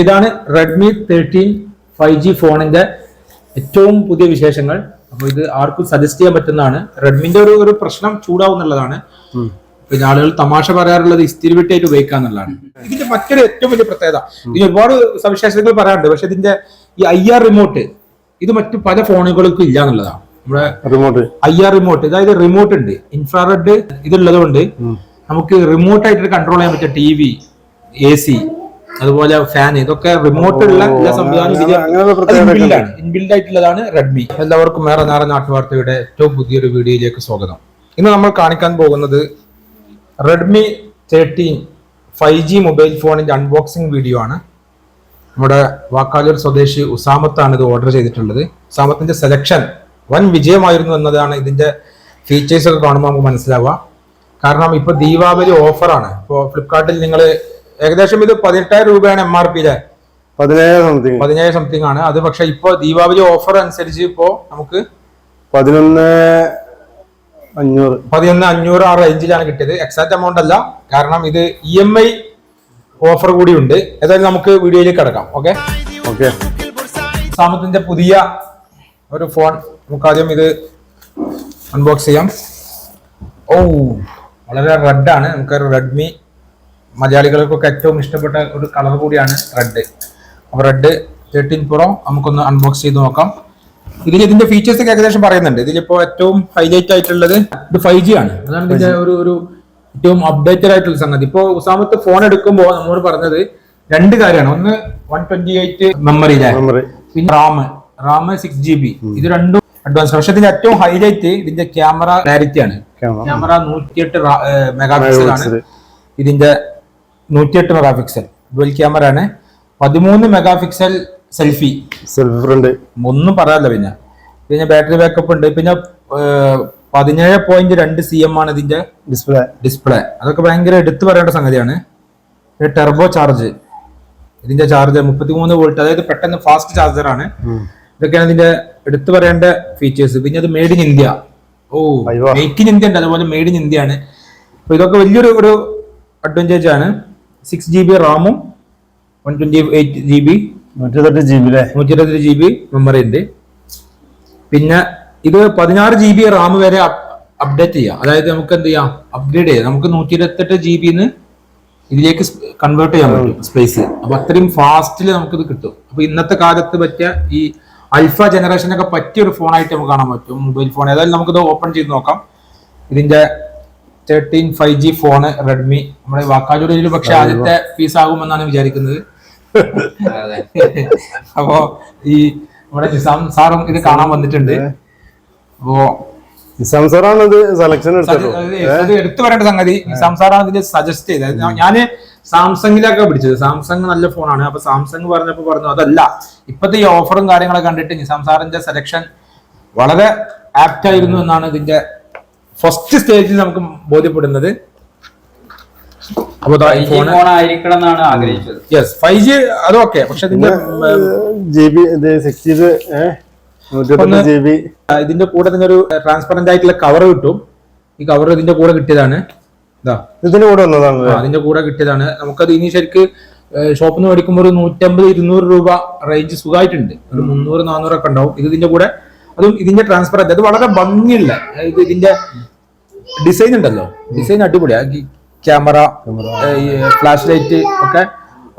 ഇതാണ് Redmi 13 5G ഫോണിന്റെ ഏറ്റവും പുതിയ വിശേഷങ്ങൾ. അപ്പോൾ ഇത് ആർക്കും സജസ്റ്റ് ചെയ്യാൻ പറ്റുന്നതാണ്. റെഡ്മിന്റെ ഒരു പ്രശ്നം ചൂടാവുന്നുള്ളതാണ്. പിന്നെ ആളുകൾ തമാശ പറയാറുള്ളത് ഇസ്തിരിവിട്ടായിട്ട് ഉപയോഗിക്കാന്നുള്ളതാണ്. ഇതിന്റെ മറ്റൊരു ഏറ്റവും വലിയ പ്രത്യേകത, ഇതിന് ഒരുപാട് സവിശേഷതകൾ പറയാറുണ്ട്, പക്ഷെ ഇതിന്റെ ഈ IR റിമോട്ട് ഇത് മറ്റു പല ഫോണുകൾക്കും ഇല്ല എന്നുള്ളതാണ്. നമ്മുടെ IR റിമോട്ട്, അതായത് റിമോട്ട് ഉണ്ട്, ഇൻഫ്രാറെഡ് ഇതുള്ളത് കൊണ്ട് നമുക്ക് റിമോട്ടായിട്ട് കൺട്രോൾ ചെയ്യാൻ പറ്റിയ TV, AC, അതുപോലെ ഫാൻ, ഇതൊക്കെ റിമോട്ടുള്ള എല്ലാ സംവിധാനം ഇൻബിൽഡ് ആയിട്ടുള്ളതാണ് റെഡ്മി. എല്ലാവർക്കും വേറെ നാട്ടുവാർത്തയുടെ ഏറ്റവും പുതിയൊരു വീഡിയോയിലേക്ക് സ്വാഗതം. ഇന്ന് നമ്മൾ കാണിക്കാൻ പോകുന്നത് റെഡ്മി 13 5G മൊബൈൽ ഫോണിന്റെ അൺബോക്സിംഗ് വീഡിയോ ആണ്. നമ്മുടെ വാക്കാലൂർ സ്വദേശി ഉസാമത്താണ് ഇത് ഓർഡർ ചെയ്തിട്ടുള്ളത്. ഉസാമത്തിന്റെ സെലക്ഷൻ വൻ വിജയമായിരുന്നു എന്നതാണ് ഇതിന്റെ ഫീച്ചേഴ്സ് ഒക്കെ കാണുമ്പോൾ നമുക്ക് മനസ്സിലാവുക. കാരണം ഇപ്പൊ ദീപാവലി ഓഫറാണ്. ഇപ്പോൾ ഫ്ലിപ്കാർട്ടിൽ നിങ്ങൾ ഏകദേശം ഇത് 18,000 രൂപയാണ് MRP, 17 സംതിങ് ആണ് അത്. പക്ഷെ ഇപ്പൊ ദീപാവലി ഓഫർ അനുസരിച്ച് ഇപ്പോ നമുക്ക് 11,500 ആ റേഞ്ചിലാണ് കിട്ടിയത്. എക്സാക്ട് എമൗണ്ട് അല്ല, കാരണം ഇത് EMI ഓഫർ കൂടി ഉണ്ട്. ഏതായാലും നമുക്ക് വീഡിയോയിലേക്ക് കിടക്കാം. ഓക്കെ, സാമത്തിന്റെ പുതിയ ഒരു ഫോൺ നമുക്ക് ആദ്യം ഇത് അൺബോക്സ് ചെയ്യാം. ഓ, വളരെ റെഡ് ആണ്. നമുക്ക് റെഡ്മി മലയാളികൾക്കൊക്കെ ഏറ്റവും ഇഷ്ടപ്പെട്ട ഒരു കളർ കൂടിയാണ് റെഡ്. അപ്പോൾ റെഡ് 13 Pro നമുക്കൊന്ന് അൺബോക്സ് ചെയ്ത് നോക്കാം. ഇതിന്റെ ഫീച്ചേഴ്സ് ഒക്കെ ഏകദേശം പറയുന്നുണ്ട്. ഇതിലിപ്പോ ഏറ്റവും ഹൈലൈറ്റ് ആയിട്ടുള്ളത് ഇത് 5G ആണ്. അതാണ് ഇതിന്റെ ഒരു ഏറ്റവും അപ്ഡേറ്റഡ് ആയിട്ടുള്ള സംഗതി. ഇപ്പോ ഉസാമത്ത് ഫോൺ എടുക്കുമ്പോൾ നമ്മോട് പറഞ്ഞത് രണ്ട് കാര്യമാണ്. ഒന്ന് 128 മെമ്മറി, പിന്നെ റാം 6GB, ഇത് രണ്ടും അഡ്വാൻസ്. പക്ഷെ ഇതിന്റെ ഏറ്റവും ഹൈലൈറ്റ് ഇതിന്റെ ക്യാമറ ക്ലാരിറ്റി ആണ്. ക്യാമറ 108 മെഗാപിക്സൽ ആണ്. ഇതിന്റെ 108 മെഗാപിക്സൽ ഡുവൽ ക്യാമറ ആണ്. 13 മെഗാപിക്സൽ സെൽഫി ഫ്രണ്ട്, ഒന്നും പറയാനില്ല. പിന്നെ ബാറ്ററി ബാക്കപ്പ് ഉണ്ട്. പിന്നെ 17.2 cm ആണ് ഇതിന്റെ ഡിസ്പ്ലേ. അതൊക്കെ ഭയങ്കര എടുത്തു പറയേണ്ട സംഗതിയാണ്. ടെർബോ ചാർജ്, ഇതിന്റെ ചാർജർ 33 വോൾട്ട്, അതായത് പെട്ടെന്ന് ഫാസ്റ്റ് ചാർജർ ആണ്. ഇതൊക്കെയാണ് ഇതിന്റെ എടുത്തു പറയേണ്ട ഫീച്ചേഴ്സ്. പിന്നെ അത് made in India. Make in India ഉണ്ട്, അതുപോലെ മെയ്ഡ് ഇൻ ഇന്ത്യ ആണ്. അപ്പൊ ഇതൊക്കെ വലിയൊരു അഡ്വാൻറ്റേജ് ആണ്. 6GB റാമും 128GB 128GB മെമ്മറി ഉണ്ട്. പിന്നെ ഇത് 16GB റാം വരെ അപ്ഡേറ്റ് ചെയ്യാം. അതായത് നമുക്ക് എന്ത് ചെയ്യാം, അപ്ഗ്രേഡ് ചെയ്യാം. നമുക്ക് 128GB ഇതിലേക്ക് കൺവേർട്ട് ചെയ്യാൻ പറ്റും സ്പേസ്. അപ്പൊ അത്രയും ഫാസ്റ്റില് നമുക്കിത് കിട്ടും. അപ്പൊ ഇന്നത്തെ കാലത്ത് പറ്റിയ ഈ അൽഫ ജനറേഷനൊക്കെ പറ്റിയ ഒരു ഫോണായിട്ട് നമുക്ക് കാണാൻ പറ്റും, മൊബൈൽ ഫോൺ. ഏതായാലും നമുക്കിത് ഓപ്പൺ ചെയ്ത് നോക്കാം. ഇതിന്റെ 13 5G ഫോണ് റെഡ്മി നമ്മുടെ വാക്കാലൂരിൽ പക്ഷെ ആദ്യത്തെ പീസ് ആകുമെന്നാണ് വിചാരിക്കുന്നത്. അപ്പോ ഈ നമ്മുടെ നിസാം സാറും ഇത് കാണാൻ വന്നിട്ടുണ്ട്. അപ്പോ നിസാം സാറാണ് ഇത് സെലക്ഷൻ എടുത്തു പറയേണ്ട സംഗതി. നിസാം സാറാണ് ഇതിന്റെ സജസ്റ്റ് ചെയ്തത്. ഞാന് സാംസങ്ങിലൊക്കെ പിടിച്ചത്. സാംസങ് നല്ല ഫോണാണ്. അപ്പൊ സാംസങ് പറഞ്ഞപ്പോ പറഞ്ഞു അതല്ല, ഇപ്പത്തെ ഈ ഓഫറും കാര്യങ്ങളൊക്കെ കണ്ടിട്ട് നിസാം സാറിന്റെ സെലക്ഷൻ വളരെ ആപ്റ്റ് ആയിരുന്നു എന്നാണ് ഇതിന്റെ ഫസ്റ്റ് സ്റ്റേജിൽ നമുക്ക് ബോധ്യപ്പെടുന്നത്. യെസ്, 5G അതൊക്കെ. പക്ഷെ ഇതിന്റെ കൂടെ തന്നെ ഒരു ട്രാൻസ്പെറന്റ് ആയിട്ടുള്ള കവർ കിട്ടും. ഈ കവർ ഇതിന്റെ കൂടെ കിട്ടിയതാണ്. അതിന്റെ കൂടെ കിട്ടിയതാണ്. നമുക്കത് ഇനി ശരിക്ക് ഷോപ്പിൽ നിന്ന് മേടിക്കുമ്പോൾ ഒരു 150-200 രൂപ റേഞ്ച് സുഖമായിട്ടുണ്ട്. ഒരു 300-400 ഒക്കെ ഉണ്ടാവും. ഇത് ഇതിന്റെ കൂടെ, അതും ഇതിന്റെ ട്രാൻസ്പെറന്റ്, അത് വളരെ ഭംഗിയുള്ള ഇതിന്റെ ഡിസൈൻ ഉണ്ടല്ലോ, ഡിസൈൻ അടിപൊളിയാ. ക്യാമറ, ഫ്ലാഷ് ലൈറ്റ് ഒക്കെ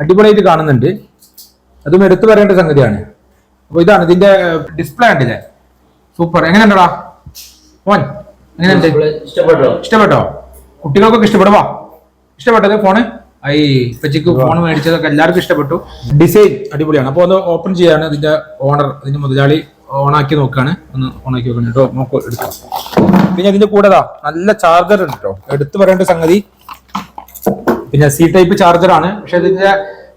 അടിപൊളിയായിട്ട് കാണുന്നുണ്ട്. അതും എടുത്തു പറയേണ്ട സംഗതിയാണ്. അപ്പൊ ഇതാണ് ഇതിന്റെ ഡിസ്പ്ലേ ഉണ്ടല്ലേ, സൂപ്പർ. എങ്ങനെയുണ്ടടാ ഫോൺ? എങ്ങനെയുണ്ട്? ഇഷ്ടപ്പെട്ടോ? കുട്ടികൾക്കൊക്കെ ഇഷ്ടപ്പെടുവാ? ഇഷ്ടപ്പെട്ടത് ഫോണ്? ഇപ്പച്ചിക്ക് ഫോൺ മേടിച്ചതൊക്കെ എല്ലാവർക്കും ഇഷ്ടപ്പെട്ടു. ഡിസൈൻ അടിപൊളിയാണ്. അപ്പൊ ഒന്ന് ഓപ്പൺ ചെയ്യാണ്. ഇതിന്റെ ഓണർ, ഇതിന്റെ മുതലാളി ഓണാക്കി നോക്കാണ്. ഒന്ന് ഓണാക്കി നോക്കണം കേട്ടോ, നോക്കോ എടുക്കാം. പിന്നെ ഇതിന്റെ കൂടെ നല്ല ചാർജർ ഉണ്ട് കേട്ടോ, എടുത്തു പറയേണ്ട സംഗതി. പിന്നെ C ടൈപ്പ് ചാർജർ ആണ്. പക്ഷെ ഇതിന്റെ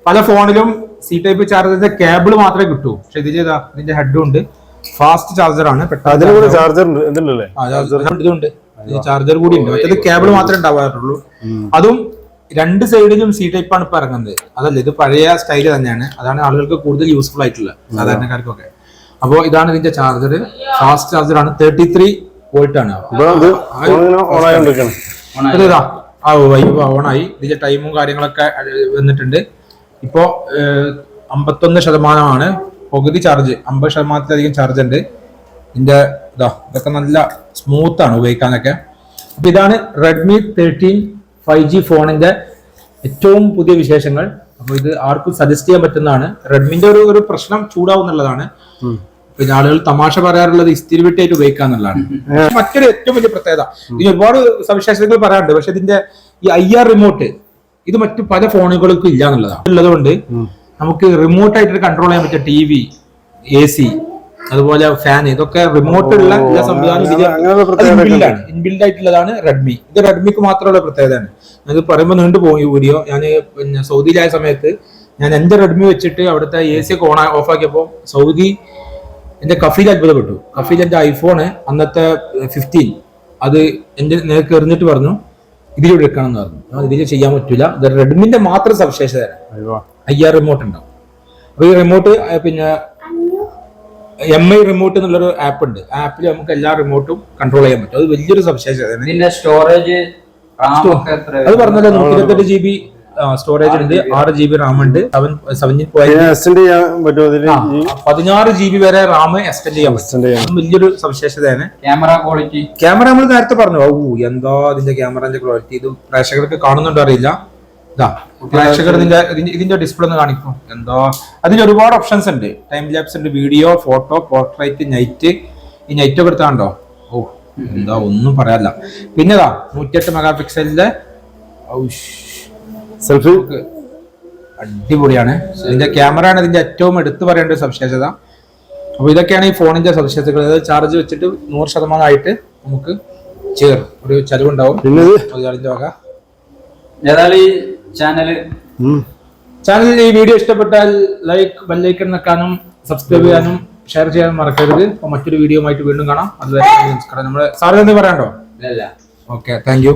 പല ഫോണിലും C ടൈപ്പ് ചാർജറിന്റെ കേബിൾ മാത്രമേ കിട്ടൂ. പക്ഷെ ഇതിന്റെ ഹെഡും ഉണ്ട്. ഫാസ്റ്റ് ചാർജർ ആണ്. ഇതുണ്ട്, ചാർജർ കൂടി ഉണ്ട്. മറ്റേത് കേബിൾ മാത്രമേ ഉണ്ടാവാറുള്ളൂ. അതും രണ്ട് സൈഡിലും C ടൈപ്പ് ആണ് ഇപ്പൊ ഇറങ്ങുന്നത്. അതല്ല, ഇത് പഴയ സ്റ്റൈല് തന്നെയാണ്. അതാണ് ആളുകൾക്ക് കൂടുതൽ യൂസ്ഫുൾ ആയിട്ടുള്ളത്, സാധാരണക്കാർക്കൊക്കെ. അപ്പൊ ഇതാണ് ഇതിന്റെ ചാർജർ. ഫാസ്റ്റ് ചാർജർ ആണ്. 33 വോൾട്ട് ആണ്. ഓണായി. ഇതിന്റെ ടൈമും കാര്യങ്ങളൊക്കെ വന്നിട്ടുണ്ട്. ഇപ്പോ 51% പകുതി ചാർജ്, 50%-ലധികം ചാർജ് ഉണ്ട്. ഇതിന്റെ ഇതൊക്കെ നല്ല സ്മൂത്ത് ആണ് ഉപയോഗിക്കാനൊക്കെ. അപ്പൊ ഇതാണ് റെഡ്മി 13 5G ഫോണിന്റെ ഏറ്റവും പുതിയ വിശേഷങ്ങൾ. അപ്പൊ ഇത് ആർക്കും സജസ്റ്റ് ചെയ്യാൻ പറ്റുന്നതാണ്. റെഡ്മിന്റെ ഒരു പ്രശ്നം ചൂടാവുന്നുള്ളതാണ്. പിന്നെ ആളുകൾ തമാശ പറയാറുള്ളത് ഇസ്തിരിവിട്ടായിട്ട് ഉപയോഗിക്കാന്നുള്ളതാണ്. മറ്റൊരു ഏറ്റവും വലിയ പ്രത്യേകത, ഇതിന് ഒരുപാട് സവിശേഷതകൾ പറയാറുണ്ട്. പക്ഷെ ഇതിന്റെ ഈ IR റിമോട്ട് ഇത് മറ്റു പല ഫോണുകൾക്കും ഇല്ല എന്നുള്ളതാണ്. ഉള്ളതുകൊണ്ട് നമുക്ക് റിമോട്ടായിട്ട് കൺട്രോൾ ചെയ്യാൻ പറ്റിയ TV, AC, അതുപോലെ ഫാൻ, ഇതൊക്കെ റിമോട്ടുള്ള എല്ലാ സംവിധാനവും ഇൻബിൽഡ് ആയിട്ടുള്ളതാണ് റെഡ്മി. ഇത് റെഡ്മിക്ക് മാത്രമുള്ള പ്രത്യേകതയാണ്. അത് പറയുമ്പോൾ നീണ്ടു പോകും ഈ വീഡിയോ. ഞാൻ പിന്നെ സൗദിയിലായ സമയത്ത് ഞാൻ എന്റെ റെഡ്മി വെച്ചിട്ട് അവിടുത്തെ AC ഒക്കെ ഓഫ് ആക്കിയപ്പോൾ സൗദി എന്റെ കഫീൽ അത്ഭുതപ്പെട്ടു. കഫീൽ എന്റെ ഐഫോണ് അന്നത്തെ 15 അത് എന്റെ നേർക്ക് എറിഞ്ഞിട്ട് പറഞ്ഞു ഇതിലൂടെ എടുക്കണം എന്ന് പറഞ്ഞു. ഇതിൽ ചെയ്യാൻ പറ്റൂല, ഇത് റെഡ്മിന്റെ മാത്രം സവിശേഷതയാണ്. IR റിമോട്ട് ഉണ്ടാവും. അപ്പൊ ഈ റിമോട്ട് പിന്നെ MI റിമോട്ട് എന്നുള്ളൊരു ആപ്പ് ഉണ്ട്. ആ ആപ്പിൽ നമുക്ക് എല്ലാ റിമോട്ടും കൺട്രോൾ ചെയ്യാൻ പറ്റും. അത് വലിയൊരു സവിശേഷതയാണ്. സ്റ്റോറേജ് അത് പറഞ്ഞല്ലോ 128 GB സ്റ്റോറേജ് ഉണ്ട്, 6 GB റാം ഉണ്ട്, 16 GB വരെ റാം എക്സ്റ്റെൻഡ് ചെയ്യാൻ പറ്റും. വലിയൊരു സവിശേഷതയാണ്. ക്യാമറ ക്വാളിറ്റി, ക്യാമറ നമ്മൾ നേരത്തെ പറഞ്ഞു. എന്താ ഇതിന്റെ ക്യാമറന്റെ ക്വാളിറ്റി, ഇത് പ്രേക്ഷകർക്ക് കാണുന്നുണ്ടോ അറിയില്ല. പ്രേക്ഷകർ ഇതിന്റെ ഡിസ്പ്ലേ ഒന്ന് കാണിക്കും. എന്തോ അതിന് ഒരുപാട് ഓപ്ഷൻസ് ഉണ്ട്. ടൈം ലാപ്സ് ഉണ്ട്, വീഡിയോ, ഫോട്ടോ, പോർട്രേറ്റ്, നൈറ്റ്. ഈ നൈറ്റ് ഒക്കെ എടുത്താണ്ടോ എന്താ ഒന്നും പറയാനില്ല. പിന്നെ 108 മെഗാപിക്സലിന്റെ സെൽഫി അടിപൊളിയാണ്. ഇതിന്റെ ക്യാമറ ആണ് ഇതിന്റെ ഏറ്റവും എടുത്തു പറയേണ്ട ഒരു സവിശേഷത. അപ്പൊ ഇതൊക്കെയാണ് ഈ ഫോണിന്റെ സവിശേഷതകൾ. അതായത് ചാർജ് വെച്ചിട്ട് 100% ആയിട്ട് നമുക്ക് ഒരു ചെലവുണ്ടാവും. ചാനൽ ഈ വീഡിയോ ഇഷ്ടപ്പെട്ടാൽ ബെല്ലൈക്കൺ വെക്കാനും സബ്സ്ക്രൈബ് ചെയ്യാനും ഷെയർ ചെയ്യാനും മറക്കരുത്. അപ്പൊ മറ്റൊരു വീഡിയോ ആയിട്ട് വീണ്ടും കാണാം. അതുവരെ നമസ്കാരം. നമ്മള് സാറിന് എന്ത് പറയാണ്ടോ? Okay, thank you.